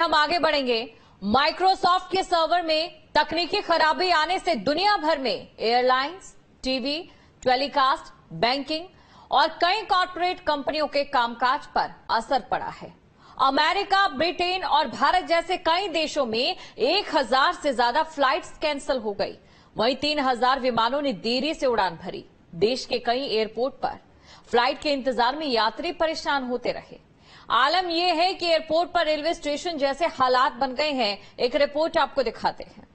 हम आगे बढ़ेंगे। माइक्रोसॉफ्ट के सर्वर में तकनीकी खराबी आने से दुनिया भर में एयरलाइंस, टीवी, टेलीकास्ट, बैंकिंग और कई कॉर्पोरेट कंपनियों के कामकाज पर असर पड़ा है। अमेरिका, ब्रिटेन और भारत जैसे कई देशों में 1000 से ज्यादा फ्लाइट्स कैंसिल हो गई। वहीं 3000 विमानों ने देरी से उड़ान भरी। देश के कई एयरपोर्ट पर फ्लाइट के इंतजार में यात्री परेशान होते रहे। आलम यह है कि एयरपोर्ट पर रेलवे स्टेशन जैसे हालात बन गए हैं। एक रिपोर्ट आपको दिखाते हैं।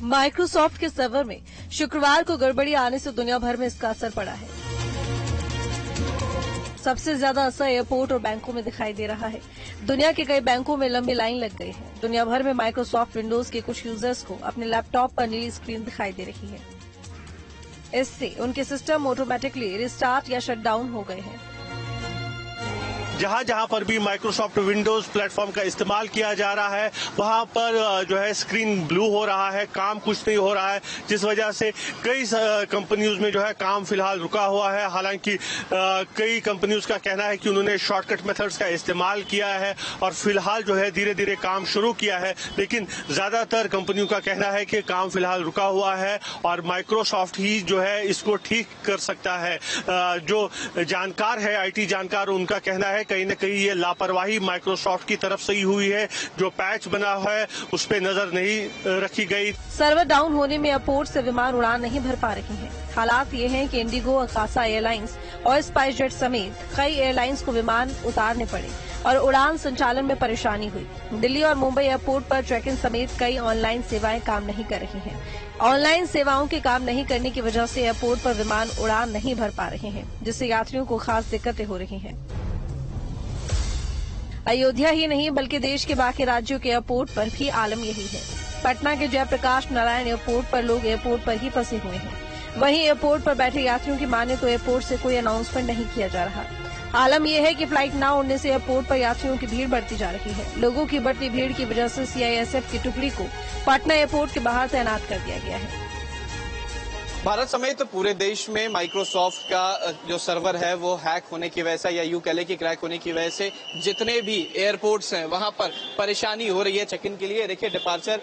माइक्रोसॉफ्ट के सर्वर में शुक्रवार को गड़बड़ी आने से दुनिया भर में इसका असर पड़ा है। सबसे ज्यादा असर एयरपोर्ट और बैंकों में दिखाई दे रहा है। दुनिया के कई बैंकों में लंबी लाइन लग गई है। दुनिया भर में माइक्रोसॉफ्ट विंडोज के कुछ यूजर्स को अपने लैपटॉप पर नीली स्क्रीन दिखाई दे रही है। इससे उनके सिस्टम ऑटोमेटिकली रिस्टार्ट या शट डाउन हो गए हैं। जहां जहां पर भी माइक्रोसॉफ्ट विंडोज प्लेटफॉर्म का इस्तेमाल किया जा रहा है वहां पर जो है स्क्रीन ब्लू हो रहा है, काम कुछ नहीं हो रहा है, जिस वजह से कई कंपनीज में जो है काम फिलहाल रुका हुआ है। हालांकि कई कंपनीज का कहना है कि उन्होंने शॉर्टकट मेथड्स का इस्तेमाल किया है और फिलहाल जो है धीरे धीरे काम शुरू किया है, लेकिन ज्यादातर कंपनियों का कहना है कि काम फिलहाल रुका हुआ है और माइक्रोसॉफ्ट ही जो है इसको ठीक कर सकता है। जो जानकार है, IT जानकार, उनका कहना है कहीं न कहीं ये लापरवाही माइक्रोसॉफ्ट की तरफ से ही हुई है। जो पैच बना है उस पर नजर नहीं रखी गई। सर्वर डाउन होने में एयरपोर्ट से विमान उड़ान नहीं भर पा रहे हैं। हालात ये हैं कि इंडिगो, अकासा एयरलाइंस और स्पाइस जेट समेत कई एयरलाइंस को विमान उतारने पड़े और उड़ान संचालन में परेशानी हुई। दिल्ली और मुंबई एयरपोर्ट पर चेक इन समेत कई ऑनलाइन सेवाएं काम नहीं कर रही हैं। ऑनलाइन सेवाओं के काम नहीं करने की वजह से एयरपोर्ट पर विमान उड़ान नहीं भर पा रहे हैं, जिससे यात्रियों को खास दिक्कतें हो रही हैं। अयोध्या ही नहीं बल्कि देश के बाकी राज्यों के एयरपोर्ट पर भी आलम यही है। पटना के जयप्रकाश नारायण एयरपोर्ट पर लोग एयरपोर्ट पर ही फंसे हुए हैं। वहीं एयरपोर्ट पर बैठे यात्रियों की माने तो एयरपोर्ट से कोई अनाउंसमेंट नहीं किया जा रहा। आलम यह है कि फ्लाइट न उड़ने से एयरपोर्ट पर यात्रियों की भीड़ बढ़ती जा रही है। लोगों की बढ़ती भीड़ की वजह से CISF की टुकड़ी को पटना एयरपोर्ट के बाहर तैनात कर दिया गया है। भारत समेत पूरे देश में माइक्रोसॉफ्ट का जो सर्वर है वो हैक होने की वजह से या यूं कह लें कि क्रैक होने की वजह से जितने भी एयरपोर्ट्स हैं वहां पर परेशानी हो रही है चेक इन के लिए। देखिए डिपार्चर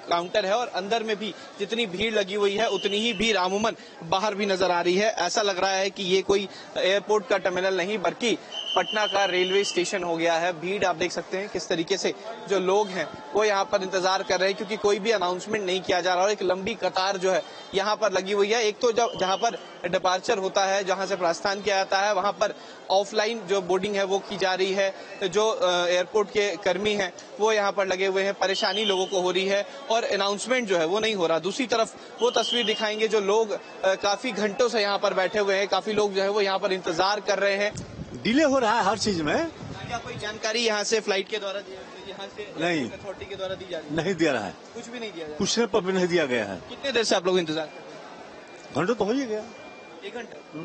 काउंटर है और अंदर में भी जितनी भीड़ लगी हुई है उतनी ही भीड़ अमूमन बाहर भी नजर आ रही है। ऐसा लग रहा है कि ये कोई एयरपोर्ट का टर्मिनल नहीं बल्कि पटना का रेलवे स्टेशन हो गया है। भीड़ आप देख सकते हैं किस तरीके से जो लोग हैं वो यहाँ पर इंतजार कर रहे हैं, क्योंकि कोई भी अनाउंसमेंट नहीं किया जा रहा और एक लंबी कतार जो है यहाँ पर लगी हुई है। एक तो जहाँ पर डिपार्चर होता है, जहाँ से प्रस्थान किया जाता है, वहां पर ऑफलाइन जो बोर्डिंग है वो की जा रही है। जो एयरपोर्ट के कर्मी हैं वो यहाँ पर लगे हुए हैं, परेशानी लोगों को हो रही है और अनाउंसमेंट जो है वो नहीं हो रहा। दूसरी तरफ वो तस्वीर दिखाएंगे जो लोग काफी घंटों से यहाँ पर बैठे हुए हैं, काफी लोग जो है वो यहाँ पर इंतजार कर रहे हैं। डिले हो रहा है हर चीज में। क्या कोई जानकारी यहाँ से फ्लाइट के द्वारा यहाँ से नहीं, अथॉरिटी के द्वारा दी जा रही है? नहीं दिया रहा है, कुछ भी नहीं दिया जा रहा। पूछने पर भी नहीं दिया गया है। कितने देर से आप लोग इंतजार कर रहे हैं? घंटों तो हो ही गया, 1 घंटा।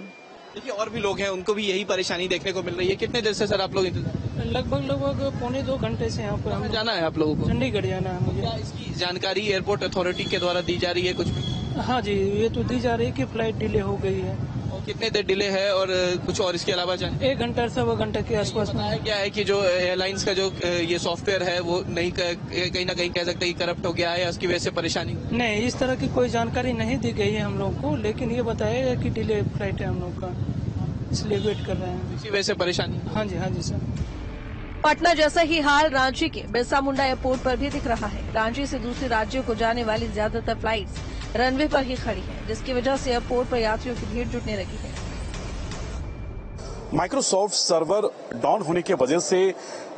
देखिए और भी लोग हैं, उनको भी यही परेशानी देखने को मिल रही है। कितने देर से सर आप लोग इंतजार? लगभग 1.25-2 घंटे से यहाँ पर हमें जाना है आप लोगों को? चंडीगढ़ जाना है मुझे। क्या इसकी जानकारी एयरपोर्ट अथॉरिटी के द्वारा दी जा रही है कुछ भी? हाँ जी, ये तो दी जा रही है कि फ्लाइट डिले हो गई है। और कितने देर डिले है और कुछ और इसके अलावा जान 1 घंटा 1.25 घंटे के आसपास में। क्या है कि जो एयरलाइंस का जो ये सॉफ्टवेयर है वो नहीं कहीं ना कहीं कह सकते हैं कि करप्ट हो गया है या उसकी वजह से परेशानी? नहीं, इस तरह की कोई जानकारी नहीं दी गई है हम लोग को, लेकिन ये बताया है कि डिले फ्लाइट है हम लोग का, इसलिए वेट कर रहे हैं। इसी वजह से परेशानी? हाँ जी सर। पटना जैसा ही हाल रांची के बिरसा मुंडा एयरपोर्ट पर भी दिख रहा है। रांची से दूसरे राज्यों को जाने वाली ज्यादातर फ्लाइट्स रनवे पर ही खड़ी है, जिसकी वजह से एयरपोर्ट पर यात्रियों की भीड़ जुटने लगी है। माइक्रोसॉफ्ट सर्वर डाउन होने की वजह से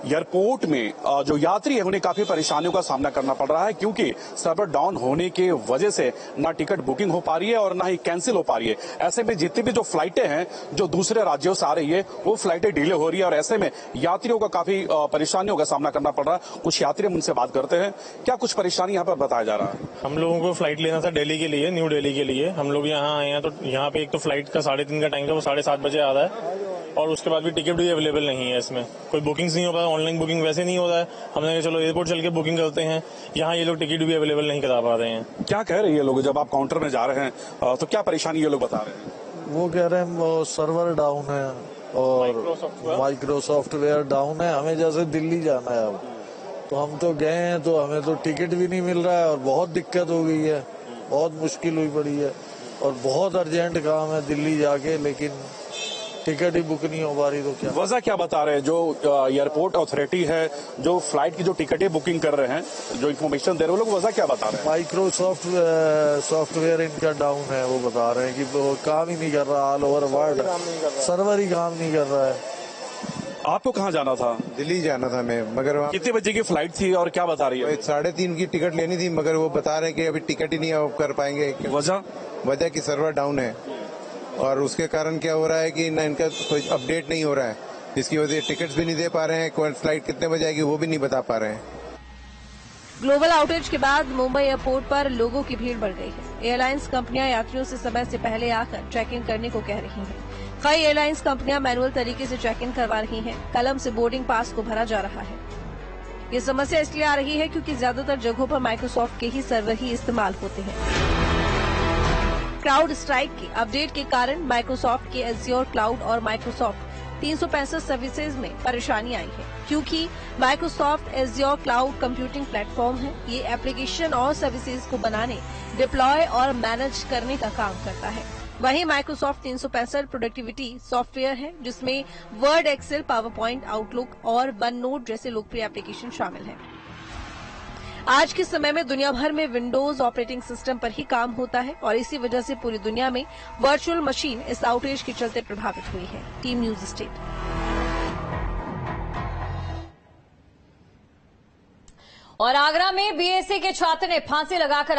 एयरपोर्ट में जो यात्री है उन्हें काफी परेशानियों का सामना करना पड़ रहा है, क्योंकि सर्वर डाउन होने के वजह से ना टिकट बुकिंग हो पा रही है और ना ही कैंसिल हो पा रही है। ऐसे में जितनी भी जो फ्लाइटें हैं जो दूसरे राज्यों से आ रही है वो फ्लाइटें डिले हो रही है और ऐसे में यात्रियों का काफी परेशानियों का सामना करना पड़ रहा है। कुछ यात्री हम उनसे बात करते हैं, क्या कुछ परेशानी यहाँ पर बताया जा रहा है? हम लोगों को फ्लाइट लेना था दिल्ली के लिए, न्यू दिल्ली के लिए। हम लोग यहाँ आए हैं तो यहाँ पे एक तो फ्लाइट का 3:30 का टाइम था, वो 7:30 बजे आ रहा है और उसके बाद भी टिकट भी अवेलेबल नहीं है। इसमें कोई बुकिंग्स नहीं हो पा रहा, ऑनलाइन बुकिंग वैसे नहीं हो रहा है। हमने कहा चलो एयरपोर्ट चल के बुकिंग करते हैं, यहाँ ये लोग टिकट भी अवेलेबल नहीं करा पा रहे हैं। क्या कह रहे हैं ये लोग जब आप काउंटर में जा रहे हैं तो क्या परेशानी ये लोग बता रहे हैं? वो कह रहे हैं वो सर्वर डाउन है और माइक्रो सॉफ्टवेयर डाउन है। हमें जैसे दिल्ली जाना है अब, तो हम तो गए हैं तो हमें तो टिकट भी नहीं मिल रहा है और बहुत दिक्कत हो गई है, बहुत मुश्किल हुई पड़ी है और बहुत अर्जेंट काम है दिल्ली जाके, लेकिन टिकट ही बुक नहीं हो पा रही। तो क्या वजह क्या बता रहे हैं? जो एयरपोर्ट अथॉरिटी है जो फ्लाइट की जो टिकटें बुकिंग कर रहे हैं, जो इन्फॉर्मेशन दे रहे हैं, वो लोग वजह क्या बता रहे हैं? माइक्रोसॉफ्ट सॉफ्टवेयर इनका डाउन है। वो बता रहे हैं कि वो काम ही नहीं कर रहा, ऑल ओवर वर्ल्ड सर्वर ही काम नहीं कर रहा है। आपको कहाँ जाना था? दिल्ली जाना था मैं, मगर वहाँ कितने बजे की फ्लाइट थी और क्या बता रही है? 3:30 की टिकट लेनी थी, मगर वो बता रहे हैं कि अभी टिकट ही नहीं आप कर पाएंगे। वजह की सर्वर डाउन है और उसके कारण क्या हो रहा है कि ना इनका कोई अपडेट नहीं हो रहा है, जिसकी वजह से टिकट्स भी नहीं दे पा रहे हैं। कौन फ्लाइट कितने बजे आएगी वो भी नहीं बता पा रहे हैं। ग्लोबल आउटेज के बाद मुंबई एयरपोर्ट पर लोगों की भीड़ बढ़ गई है। एयरलाइंस कंपनियां यात्रियों से समय से पहले आकर चेक इन करने को कह रही हैं। कई एयरलाइंस कंपनियां मैनुअल तरीके से चेक इन करवा रही हैं। कलम से बोर्डिंग पास को भरा जा रहा है। ये समस्या इसलिए आ रही है क्योंकि ज्यादातर जगहों पर माइक्रोसॉफ्ट के ही सर्वर ही इस्तेमाल होते हैं। क्राउड स्ट्राइक के अपडेट के कारण माइक्रोसॉफ्ट के एज़्योर क्लाउड और माइक्रोसॉफ्ट 365 सर्विसेज में परेशानी आई है, क्योंकि Microsoft Azure cloud computing platform है। ये एप्लीकेशन और सर्विसेज को बनाने, डिप्लॉय और मैनेज करने का काम करता है। वहीं माइक्रोसॉफ्ट 365 प्रोडक्टिविटी सॉफ्टवेयर है, जिसमें Word, Excel, PowerPoint, Outlook और OneNote जैसे लोकप्रिय एप्लीकेशन शामिल हैं। आज के समय में दुनिया भर में विंडोज ऑपरेटिंग सिस्टम पर ही काम होता है और इसी वजह से पूरी दुनिया में वर्चुअल मशीन इस आउटेज के चलते प्रभावित हुई है। Team news state. और आगरा में बीएससी के छात्र ने फांसी लगाकर